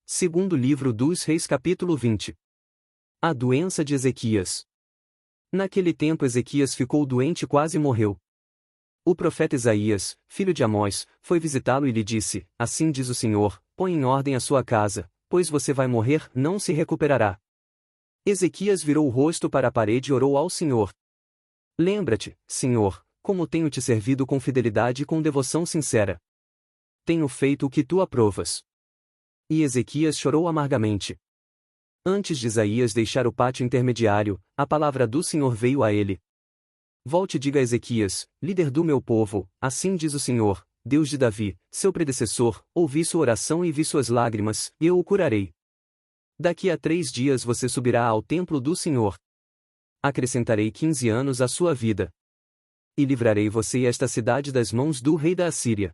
Segundo livro dos Reis capítulo 20. A doença de Ezequias. Naquele tempo Ezequias ficou doente e quase morreu. O profeta Isaías, filho de Amós, foi visitá-lo e lhe disse: Assim diz o Senhor, põe em ordem a sua casa, pois você vai morrer, não se recuperará. Ezequias virou o rosto para a parede e orou ao Senhor. Lembra-te, Senhor, como tenho te servido com fidelidade e com devoção sincera. Tenho feito o que tu aprovas. E Ezequias chorou amargamente. Antes de Isaías deixar o pátio intermediário, a palavra do Senhor veio a ele. Volte e diga a Ezequias, líder do meu povo, assim diz o Senhor, Deus de Davi, seu predecessor, ouvi sua oração e vi suas lágrimas, e eu o curarei. Daqui a 3 dias você subirá ao templo do Senhor. Acrescentarei 15 anos à sua vida. E livrarei você e esta cidade das mãos do rei da Assíria.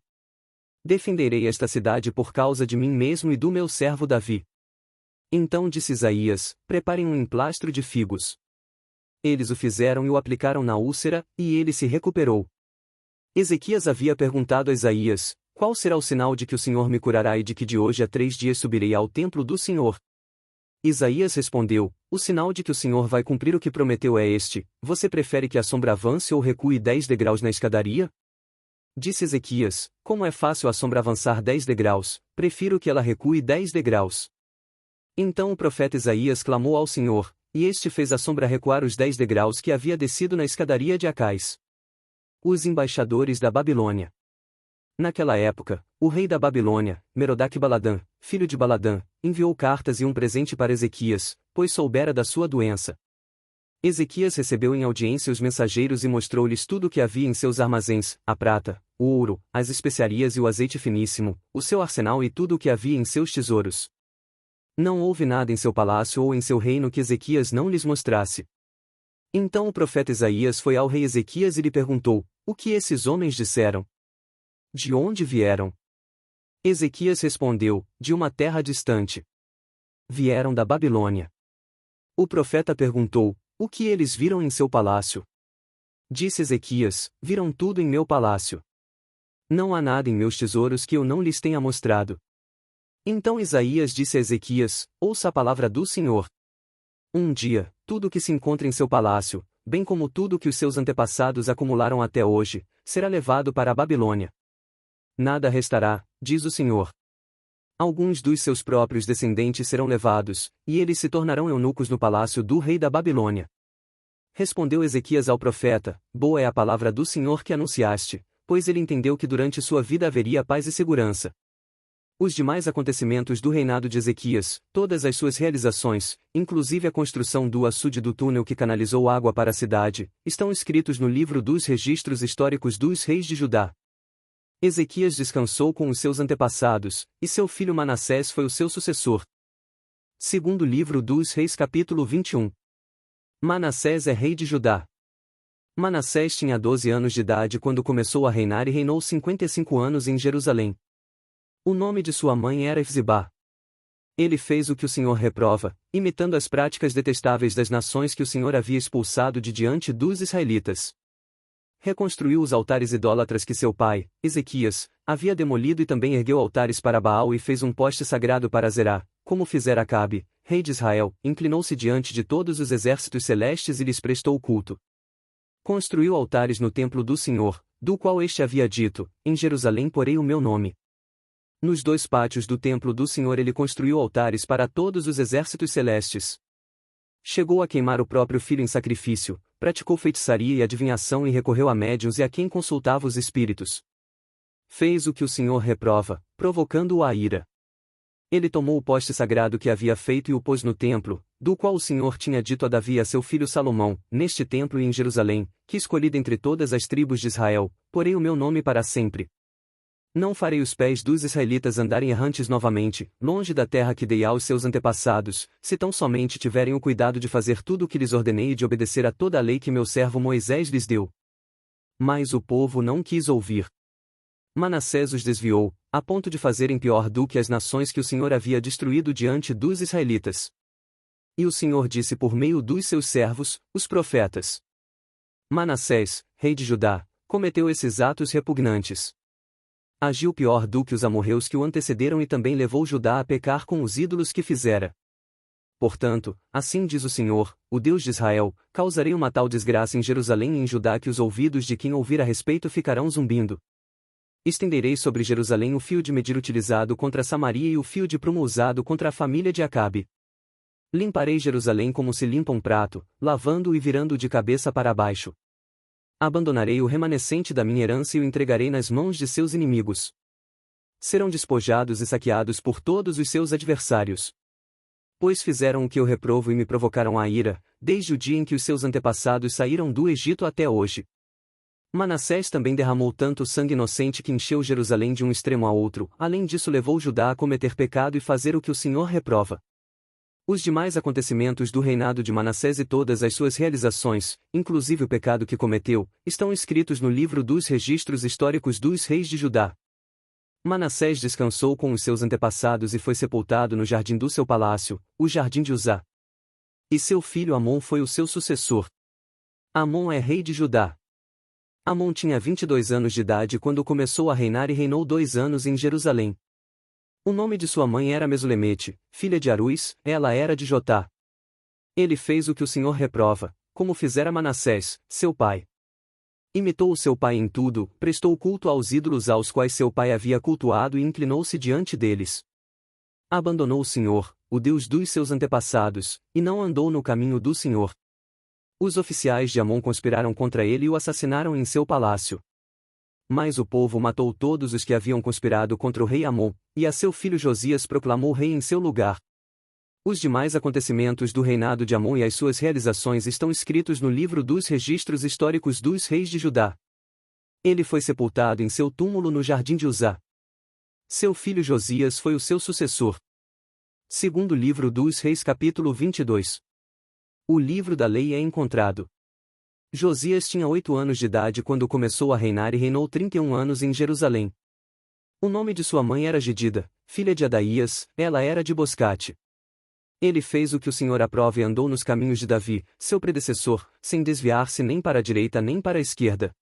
Defenderei esta cidade por causa de mim mesmo e do meu servo Davi. Então disse Isaías, preparem um emplastro de figos. Eles o fizeram e o aplicaram na úlcera, e ele se recuperou. Ezequias havia perguntado a Isaías, qual será o sinal de que o Senhor me curará e de que de hoje a 3 dias subirei ao templo do Senhor? Isaías respondeu, o sinal de que o Senhor vai cumprir o que prometeu é este: você prefere que a sombra avance ou recue 10 degraus na escadaria? Disse Ezequias, como é fácil a sombra avançar 10 degraus, prefiro que ela recue 10 degraus. Então o profeta Isaías clamou ao Senhor, e este fez a sombra recuar os 10 degraus que havia descido na escadaria de Acais. Os embaixadores da Babilônia. Naquela época, o rei da Babilônia, Merodach-Baladã, filho de Baladã, enviou cartas e um presente para Ezequias, pois soubera da sua doença. Ezequias recebeu em audiência os mensageiros e mostrou-lhes tudo o que havia em seus armazéns, a prata, o ouro, as especiarias e o azeite finíssimo, o seu arsenal e tudo o que havia em seus tesouros. Não houve nada em seu palácio ou em seu reino que Ezequias não lhes mostrasse. Então o profeta Isaías foi ao rei Ezequias e lhe perguntou, o que esses homens disseram? De onde vieram? Ezequias respondeu, de uma terra distante. Vieram da Babilônia. O profeta perguntou, o que eles viram em seu palácio? Disse Ezequias, viram tudo em meu palácio. Não há nada em meus tesouros que eu não lhes tenha mostrado. Então Isaías disse a Ezequias, ouça a palavra do Senhor. Um dia, tudo o que se encontra em seu palácio, bem como tudo o que os seus antepassados acumularam até hoje, será levado para a Babilônia. Nada restará, diz o Senhor. Alguns dos seus próprios descendentes serão levados, e eles se tornarão eunucos no palácio do rei da Babilônia. Respondeu Ezequias ao profeta, boa é a palavra do Senhor que anunciaste, pois ele entendeu que durante sua vida haveria paz e segurança. Os demais acontecimentos do reinado de Ezequias, todas as suas realizações, inclusive a construção do açude do túnel que canalizou água para a cidade, estão escritos no livro dos registros históricos dos reis de Judá. Ezequias descansou com os seus antepassados, e seu filho Manassés foi o seu sucessor. Segundo livro dos Reis capítulo 21. Manassés é rei de Judá. Manassés tinha 12 anos de idade quando começou a reinar e reinou 55 anos em Jerusalém. O nome de sua mãe era Efzibá. Ele fez o que o Senhor reprova, imitando as práticas detestáveis das nações que o Senhor havia expulsado de diante dos israelitas. Reconstruiu os altares idólatras que seu pai, Ezequias, havia demolido e também ergueu altares para Baal e fez um poste sagrado para Zerá, como fizera Acabe, rei de Israel, inclinou-se diante de todos os exércitos celestes e lhes prestou culto. Construiu altares no templo do Senhor, do qual este havia dito, em Jerusalém porei o meu nome. Nos 2 pátios do templo do Senhor ele construiu altares para todos os exércitos celestes. Chegou a queimar o próprio filho em sacrifício, praticou feitiçaria e adivinhação e recorreu a médiuns e a quem consultava os espíritos. Fez o que o Senhor reprova, provocando-o à ira. Ele tomou o poste sagrado que havia feito e o pôs no templo, do qual o Senhor tinha dito a Davi e a seu filho Salomão, neste templo e em Jerusalém, que escolhi dentre todas as tribos de Israel, porei o meu nome para sempre. Não farei os pés dos israelitas andarem errantes novamente, longe da terra que dei aos seus antepassados, se tão somente tiverem o cuidado de fazer tudo o que lhes ordenei e de obedecer a toda a lei que meu servo Moisés lhes deu. Mas o povo não quis ouvir. Manassés os desviou, a ponto de fazerem pior do que as nações que o Senhor havia destruído diante dos israelitas. E o Senhor disse por meio dos seus servos, os profetas: Manassés, rei de Judá, cometeu esses atos repugnantes. Agiu pior do que os amorreus que o antecederam e também levou Judá a pecar com os ídolos que fizera. Portanto, assim diz o Senhor, o Deus de Israel, causarei uma tal desgraça em Jerusalém e em Judá que os ouvidos de quem ouvir a respeito ficarão zumbindo. Estenderei sobre Jerusalém o fio de medir utilizado contra Samaria e o fio de prumo usado contra a família de Acabe. Limparei Jerusalém como se limpa um prato, lavando-o e virando-o de cabeça para baixo. Abandonarei o remanescente da minha herança e o entregarei nas mãos de seus inimigos. Serão despojados e saqueados por todos os seus adversários. Pois fizeram o que eu reprovo e me provocaram a ira, desde o dia em que os seus antepassados saíram do Egito até hoje. Manassés também derramou tanto sangue inocente que encheu Jerusalém de um extremo a outro, além disso levou Judá a cometer pecado e fazer o que o Senhor reprova. Os demais acontecimentos do reinado de Manassés e todas as suas realizações, inclusive o pecado que cometeu, estão escritos no livro dos registros históricos dos reis de Judá. Manassés descansou com os seus antepassados e foi sepultado no jardim do seu palácio, o jardim de Uzá. E seu filho Amon foi o seu sucessor. Amon é rei de Judá. Amon tinha 22 anos de idade quando começou a reinar e reinou 2 anos em Jerusalém. O nome de sua mãe era Mesulemete, filha de Aruz, ela era de Jotá. Ele fez o que o Senhor reprova, como fizera Manassés, seu pai. Imitou o seu pai em tudo, prestou culto aos ídolos aos quais seu pai havia cultuado e inclinou-se diante deles. Abandonou o Senhor, o Deus dos seus antepassados, e não andou no caminho do Senhor. Os oficiais de Amon conspiraram contra ele e o assassinaram em seu palácio. Mas o povo matou todos os que haviam conspirado contra o rei Amon, e a seu filho Josias proclamou rei em seu lugar. Os demais acontecimentos do reinado de Amon e as suas realizações estão escritos no livro dos registros históricos dos reis de Judá. Ele foi sepultado em seu túmulo no jardim de Uzá. Seu filho Josias foi o seu sucessor. Segundo livro dos Reis capítulo 22. O livro da lei é encontrado. Josias tinha 8 anos de idade quando começou a reinar e reinou 31 anos em Jerusalém. O nome de sua mãe era Gedida, filha de Adaías, ela era de Boscate. Ele fez o que o Senhor aprova e andou nos caminhos de Davi, seu predecessor, sem desviar-se nem para a direita nem para a esquerda.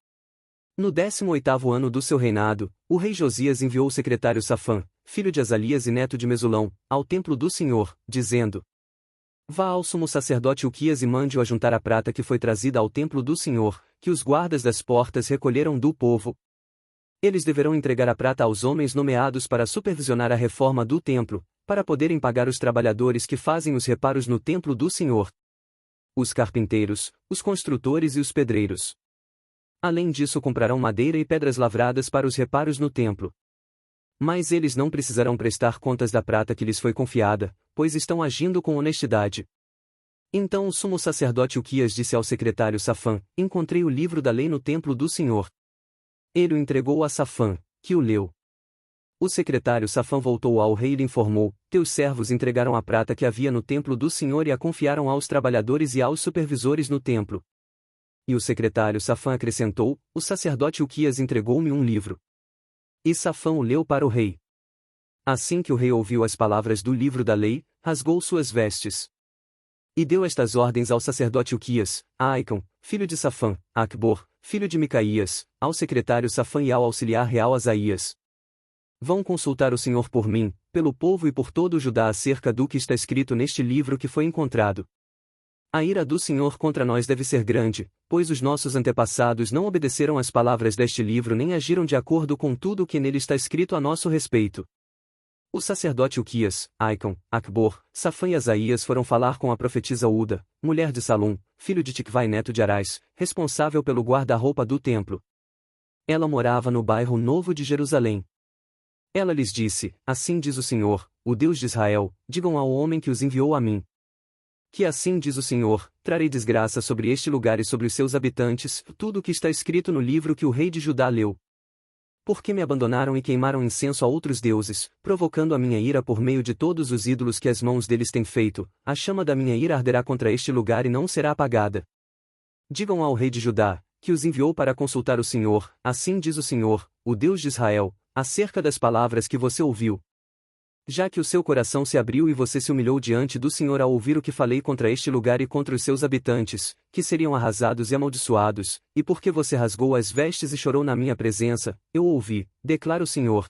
No 18º ano do seu reinado, o rei Josias enviou o secretário Safã, filho de Azalias e neto de Mesulão, ao templo do Senhor, dizendo: Vá ao sumo sacerdote Uquias e mande-o ajuntar a prata que foi trazida ao templo do Senhor, que os guardas das portas recolheram do povo. Eles deverão entregar a prata aos homens nomeados para supervisionar a reforma do templo, para poderem pagar os trabalhadores que fazem os reparos no templo do Senhor. Os carpinteiros, os construtores e os pedreiros. Além disso comprarão madeira e pedras lavradas para os reparos no templo. Mas eles não precisarão prestar contas da prata que lhes foi confiada, pois estão agindo com honestidade. Então o sumo sacerdote Uquias disse ao secretário Safã: Encontrei o livro da lei no templo do Senhor. Ele o entregou a Safã, que o leu. O secretário Safã voltou ao rei e lhe informou: Teus servos entregaram a prata que havia no templo do Senhor e a confiaram aos trabalhadores e aos supervisores no templo. E o secretário Safã acrescentou: O sacerdote Uquias entregou-me um livro. E Safã o leu para o rei. Assim que o rei ouviu as palavras do livro da lei, rasgou suas vestes. E deu estas ordens ao sacerdote Uquias, a Aicam, filho de Safã, a Acbor, filho de Micaías, ao secretário Safã e ao auxiliar real Asaías. Vão consultar o Senhor por mim, pelo povo e por todo o Judá acerca do que está escrito neste livro que foi encontrado. A ira do Senhor contra nós deve ser grande, pois os nossos antepassados não obedeceram às palavras deste livro nem agiram de acordo com tudo o que nele está escrito a nosso respeito. O sacerdote Uquias, Aicam, Acbor, Safã e Asaías foram falar com a profetisa Uda, mulher de Salum, filho de Ticvai neto de Arás, responsável pelo guarda-roupa do templo. Ela morava no bairro Novo de Jerusalém. Ela lhes disse: Assim diz o Senhor, o Deus de Israel, digam ao homem que os enviou a mim. Que assim diz o Senhor, trarei desgraça sobre este lugar e sobre os seus habitantes, tudo o que está escrito no livro que o rei de Judá leu. Porque me abandonaram e queimaram incenso a outros deuses, provocando a minha ira por meio de todos os ídolos que as mãos deles têm feito, a chama da minha ira arderá contra este lugar e não será apagada. Digam ao rei de Judá, que os enviou para consultar o Senhor, assim diz o Senhor, o Deus de Israel, acerca das palavras que você ouviu. Já que o seu coração se abriu e você se humilhou diante do Senhor ao ouvir o que falei contra este lugar e contra os seus habitantes, que seriam arrasados e amaldiçoados, e porque você rasgou as vestes e chorou na minha presença, eu ouvi, declara o Senhor.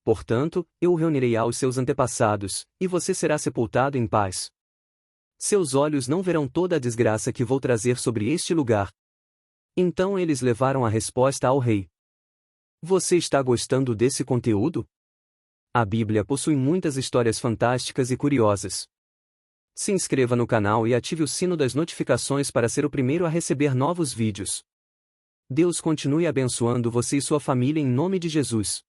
Portanto, eu o reunirei aos seus antepassados, e você será sepultado em paz. Seus olhos não verão toda a desgraça que vou trazer sobre este lugar. Então eles levaram a resposta ao rei. Você está gostando desse conteúdo? A Bíblia possui muitas histórias fantásticas e curiosas. Se inscreva no canal e ative o sino das notificações para ser o primeiro a receber novos vídeos. Deus continue abençoando você e sua família em nome de Jesus.